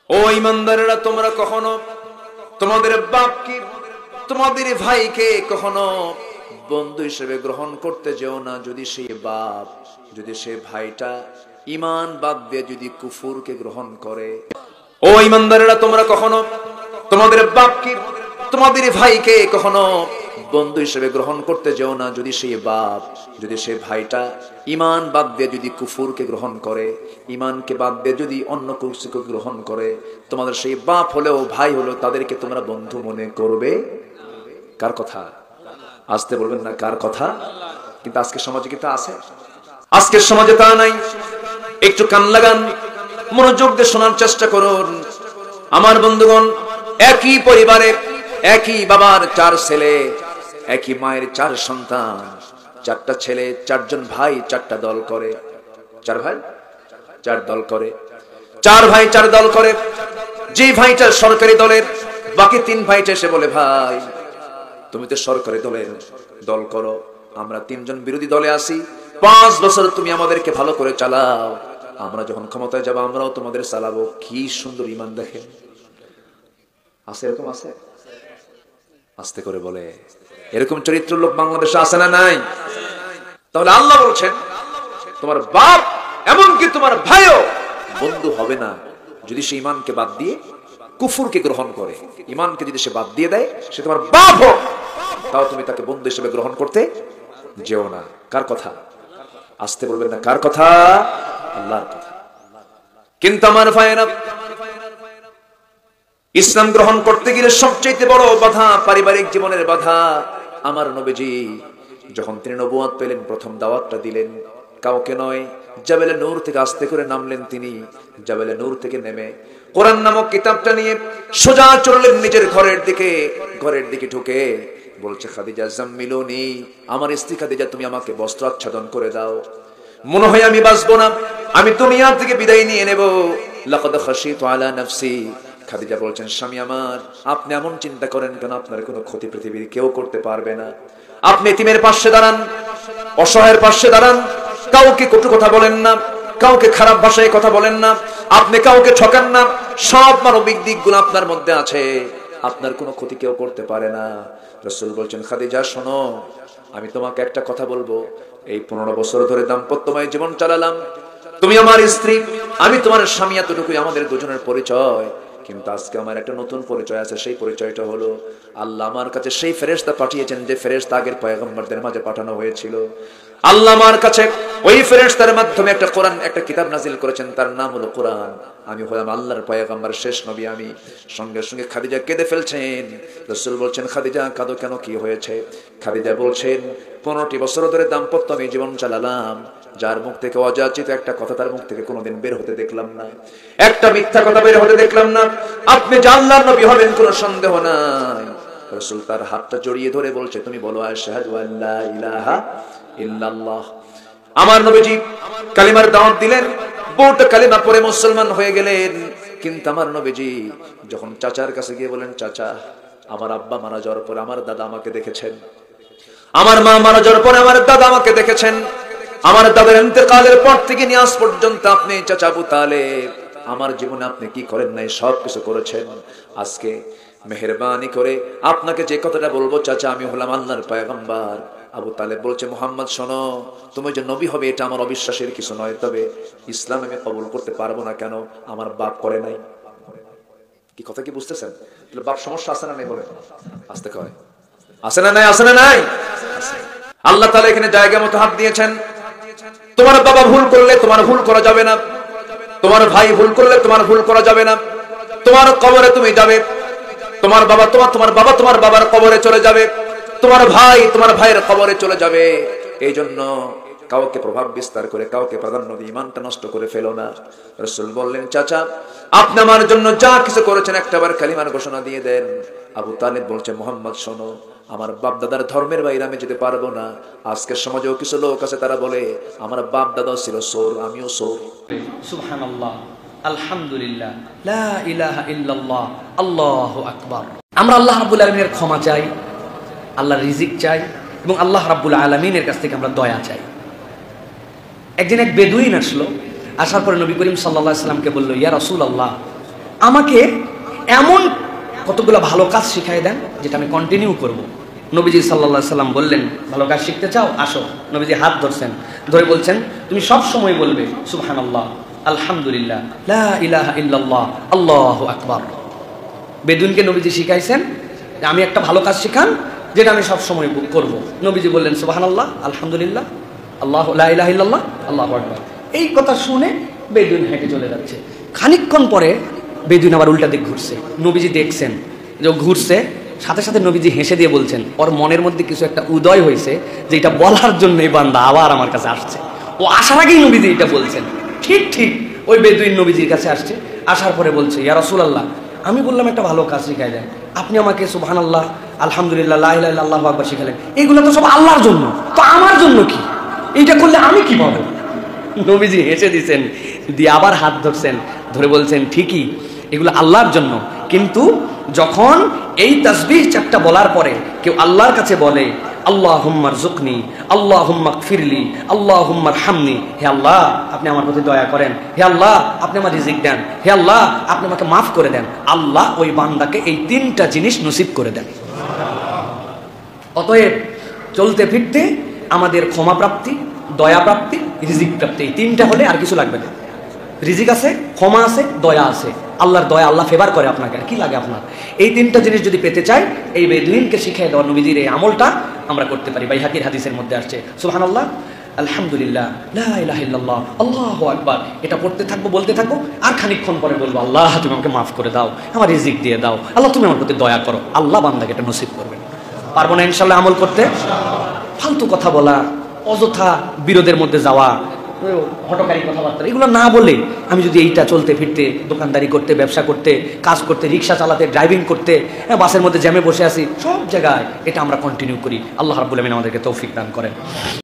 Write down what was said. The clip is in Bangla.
ও ঈমানদারেরা, তোমরা কখনো তোমাদের বাপকে, তোমাদের ভাইকে কখনো বন্ধু হিসেবে গ্রহণ করতে যেও না যদি সেই বাপ, যদি সেই ভাইটা ঈমান বাদ দিয়ে যদি কুফরকে গ্রহণ করে। ও ঈমানদারেরা, তোমরা কখনো তোমাদের বাপকে, তোমাদের ভাইকে কখনো বন্ধু হিসেবে গ্রহণ করতে যেও না যদি সেই বাপ, যদি সেই ভাইটা ঈমান বাদ দিয়ে যদি কুফরকে গ্রহণ করে, ঈমানকে বাদ দিয়ে যদি অন্য কিছুকে গ্রহণ করে, তোমাদের সেই বাপ হলেও ভাই হলেও তাদেরকে তোমরা বন্ধু মনে করবে। কার কথা? আসতে বলবেন না, কার কথা? কিন্তু আজকের সমাজে কি তা আছে? আজকের সমাজে তা নাই। একটু কান লাগান, মনোযোগ দিয়ে শোনার চেষ্টা করুন। আমার বন্ধুগণ, একই পরিবারে একই বাবার 4 ছেলে, একই মায়ের 4 সন্তান, 4টা ছেলে, 4জন ভাই 4টা দল করে। 4 ভাই 4 দল করে, 4 ভাই 4 দল করে। যে ভাইটা সরকারি দলের, বাকি 3 ভাইটা এসে বলে, ভাই তুমি তো সরকারি দলের দল করো, আমরা 3 জন বিরোধী দলে আসি, 5 বছর তুমি আমাদেরকে ভালো করে চালাও, আমরা যখন ক্ষমতায় যাব আমরাও তোমাদের চালাবো। কি সুন্দর ঈমান দেখেন। আছে এরকম? আছে? আস্তে করে বলে, এরকম চরিত্র লোক বাংলাদেশে আছে না নাই? তাহলে আল্লাহ বলছেন তোমার বাপ এমনকি তোমার ভাইও বন্ধু হবে না যদি সে ঈমানকে বাদ দিয়ে কুফরকে গ্রহণ করে। ঈমানকে যদি সে বাদ দিয়ে দেয়, সে তোমার বাপ হোক, তাও তুমি তাকে বন্ধু হিসেবে গ্রহণ করতে যেও না। কার কথা? আসতে বলবেন না, কার কথা? আল্লাহর কথা। কিন্তু আমার ভাইয়েরা, ইসলাম গ্রহণ করতে গেলে সবচেয়ে বড় বাধা পারিবারিক জীবনের বাধা। আমার নবীজি যখন তিনি নবুয়ত পেলেন, প্রথম দাওয়াতটা দিলেন কাউকে নয়, জাবেলে নূর থেকে আস্তে করে নামলেন। তিনি জাবেলে নূর থেকে নেমে কোরআন নামক কিতাবটা নিয়ে সোজা চললেন নিজের ঘরের দিকে। ঘরের দিকে ঢুকে বলছে, খাদিজা জাম্মিলুনি, আমার স্ত্রী খাদিজা তুমি আমাকে বস্ত্র আচ্ছাদন করে দাও, মনে হয় আমি বাঁচবো না, আমি দুনিয়া থেকে বিদায় নিয়ে নেব। লাকাদ খাশিতু আলা নাফসি। খাদিজা বলছেন, স্বামী আমার, আপনি এমন চিন্তা করেন কেন? আপনার কোনো ক্ষতি পৃথিবীর কেউ করতে পারবে না। আপনি এতিমের পাশে দাঁড়ান, অসহায়ের পাশে দাঁড়ান, কাউকে কটু কথা বলেন না, কাউকে খারাপ ভাষায় কথা বলেন না, আপনি কাউকে ঠকান না, সব মানবিক দিকগুলো আপনার মধ্যে আছে, আপনার কোনো ক্ষতি কেউ করতে পারে না। রাসূল বলছেন, খাদিজা শোনো, আমি তোমাকে একটা কথা বলবো, এই 15 বছর ধরে দাম্পত্যময় জীবন চালালাম, তুমি আমার স্ত্রী, আমি তোমার স্বামী, এতটুকুই আমাদের দুজনের পরিচয়। কিন্তু আজকে আমার একটা নতুন পরিচয় আছে। সেই পরিচয়টা হলো, আল্লাহ আমার কাছে সেই ফেরেশতা পাঠিয়েছেন যে ফেরেশতা আগের পয়গম্বরদের মাঝে পাঠানো হয়েছিল। আল্লাহ আমার কাছে ওই ফেরেশতার মাধ্যমে একটা কোরআন, একটা কিতাব নাজিল করেছেন, তার নাম হলো কোরআন। আমি হলাম আল্লাহর পয়গম্বর, শেষ নবী আমি। সঙ্গে সঙ্গে খাদিজা কেঁদে ফেলছেন। রাসূল বলছেন, খাদিজা কাঁদো কেন, কি হয়েছে? খাদিজা বলছেন, 15টি বছর ধরে দাম্পত্য আমি জীবন চালালাম, যার মুখ থেকে অযাচিত একটা কথা তার মুখ থেকে কোনোদিন বের হতে দেখলাম না, একটা মিথ্যা কথা বের হতে দেখলাম না। আপনি যে আল্লাহর নবী হবেন কোনো সন্দেহ নাই। রাসূল তার হাতটা জড়িয়ে ধরে বলছে, তুমি বলো আশহাদু আল্লা ইলাহা ইল্লাল্লাহ। আমার নবীজি কালিমার দাওয়াত দিলেন, বহুত কালিমা পড়ে মুসলমান হয়ে গেলেন। কিন্তু আমার নবীজি যখন চাচার কাছে গিয়ে বলেন, চাচা, আমার আব্বা মারা যাওয়ার পর আমার দাদা আমাকে দেখেছেন, আমার মা মারা যাওয়ার পর আমার দাদা আমাকে দেখেছেন, আমার দাদার ইন্তেকালের পর থেকে নিয়ে আজ পর্যন্ত আপনি চাচা আবু তালেব আমার জীবনে আপনি কি করেন নাই, সব কিছু করেছেন। আজকে মেহেরবানি করে আপনাকে যে কথাটা বলবো, চাচা, আমি হলাম আল্লাহর পয়গম্বর। আবু তালেব বলছে, মুহাম্মদ শোনো, তুমি যে নবী হবে এটা আমার অবিশ্বাসের কিছু নয়, তবে ইসলাম আমি কবুল করতে পারবো না। কেন? আমার বাপ করে নাই। কি কথা কি বুঝতেছেন? বাপ সমস্যা আছে না নাই? বলে আসতে কয়, আছে না নাই? আছে না নাই? আল্লাহ তাআলা এখানে জায়গা মতো হাত দিয়েছেন। তোমার বাবা ভুল করলে তোমার ভুল করা যাবে না, তোমার ভাই ভুল করলে তোমার ভুল করা যাবে না, তোমার কবরে তুমি যাবে, তোমার বাবা তোমার বাবার কবরে চলে যাবে, তোমার ভাই তোমার ভাইয়ের কবরে চলে যাবে। এই জন্য কাউকে প্রভাব বিস্তার করে, কাউকে প্রাধান্য দিয়ে ঈমানটা নষ্ট করে ফেলো না। রাসূল বললেন, চাচা, আপনি আমার জন্য যা কিছু করেছেন একটাবার কালিমার ঘোষণা দিয়ে দেন। আবু তালেব বলছে, মুহাম্মদ শোনো, আমার বাপ দাদার ধর্মের বাইরে আমি যেতে পারবো না। আজকের সমাজেও কিছু লোক আছে, তারা বলে আমার বাপ দাদা ছিল চোর, আমিও চোর। সুবহানাল্লাহ, আলহামদুলিল্লাহ, লা ইলাহা ইল্লাল্লাহ, আল্লাহু আকবার। আমরা আল্লাহ রাব্বুল আলামিনের ক্ষমা চাই, আল্লাহর রিজিক চাই, এবং আল্লাহ রাব্বুল আলামিনের কাছ থেকে আমরা দয়া চাই। একদিন এক বেদুইন আসলো, আসার পরে নবী করিম সাল্লাল্লাহু আলাইহি ওয়াসাল্লামকে বলল, ইয়া রাসূলুল্লাহ, আমাকে এমন কতগুলো ভালো কাজ শিখাই দেন যেটা আমি কন্টিনিউ করব। নবীজি সাল্লাল্লাহু আলাইহি সাল্লাম বললেন, ভালো কাজ শিখতে চাও, আসো। নবীজি হাত ধরছেন, ধরে বলছেন, তুমি সব সময় বলবে সুবহানাল্লাহ, আলহামদুলিল্লাহ, লা ইলাহা ইল্লাল্লাহ, আল্লাহু আকবার। বেদুইনকে নবীজি শিখাইছেন যে আমি একটা ভালো কাজ শিখান যেটা আমি সব সময় করব। নবীজি বললেন সুবহানাল্লাহ, আলহামদুলিল্লাহ, আল্লাহু লা ইলাহা ইল্লাল্লাহ, আল্লাহু আকবার। এই কথা শুনে বেদুইন হেঁটে চলে যাচ্ছে। খানিকক্ষণ পরে বেদুইন আবার উল্টা দিক ঘুরছে। নবীজি দেখছেন যে ঘুরছে, সাথে সাথে নবীজি হেসে দিয়ে বলছেন, ওর মনের মধ্যে কিছু একটা উদয় হয়েছে যে এটা বলার জন্য এই বান্দা আবার আমার কাছে আসছে। ও আসার আগেই নবীজি এটা বলছেন। ঠিক ঠিক ওই বেদুইন নবীজির কাছে আসছে, আসার পরে বলছে, ইয়া রাসূলুল্লাহ, আমি বললাম একটা ভালো কাজ শিখাই দেন, আপনি আমাকে সুবহানাল্লাহ, আলহামদুলিল্লাহ, লা ইলাহা ইল্লাল্লাহ, আল্লাহু আকবার শিখালেন, এগুলো তো সব আল্লাহর জন্য, তো আমার জন্য কি? এইটা করলে আমি কি পাবো? নবীজি হেসে দিয়েছেন, দিয়ে আবার হাত ধরছেন, ধরে বলছেন, ঠিকই এগুলো আল্লাহর জন্য, কিন্তু যখন এই তাসবিহ চারটা বলার পরে কেউ আল্লাহর কাছে বলে আল্লাহুম্মা রযুকনি, আল্লাহুম্মা গফিরলি, আল্লাহুম্মা আরহামনি, হে আল্লাহ আপনি আমার প্রতি দয়া করেন, হে আল্লাহ আপনি আমার রিজিক দেন, হে আল্লাহ আপনি আমাকে মাফ করে দেন, আল্লাহ ওই বান্দাকে এই তিনটা জিনিস নসিব করে দেন। অতএব চলতে ফিরতে আমাদের ক্ষমা প্রাপ্তি, দয়া প্রাপ্তি, রিজিক প্রাপ্তি, এই তিনটা হলে আর কিছু লাগবে না। রিজিক আছে, ক্ষমা আছে, দয়া আছে, আল্লাহর দয়া, আল্লাহ ফেভার করে আপনাকে, কি লাগে আপনার? এই তিনটা জিনিস যদি পেতে চাই, এই বেদুইনকে শিখিয়ে দেওয়া নবীজির এই আমলটা আমরা করতে পারি। বাইহাকির হাদিসের মধ্যে আসছে সুবহানাল্লাহ, আলহামদুলিল্লাহ, লা ইলাহা ইল্লাল্লাহ, আল্লাহু আকবার। এটা পড়তে থাকবো, বলতে থাকবো, আর খানিকক্ষণ পরে বলবো, আল্লাহ তুমি আমাকে মাফ করে দাও, আমার রিজিক দিয়ে দাও, আল্লাহ তুমি আমার প্রতি দয়া করো, আল্লাহ বান্দাকে এটা নসিব করবেন। পারবো না ইনশাআল্লাহ আমল করতে? ফালতু কথা বলা, অযথা বিরোধের মধ্যে যাওয়া, হটকারী কথাবার্তা, এগুলো না বলে আমি যদি এইটা চলতে ফিরতে, দোকানদারি করতে, ব্যবসা করতে, কাজ করতে, রিক্সা চালাতে, ড্রাইভিং করতে, বাসের মধ্যে জ্যামে বসে আছি, সব জায়গায় এটা আমরা কন্টিনিউ করি। আল্লাহ রাব্বুল আলামিন আমাদেরকে তৌফিক দান করেন।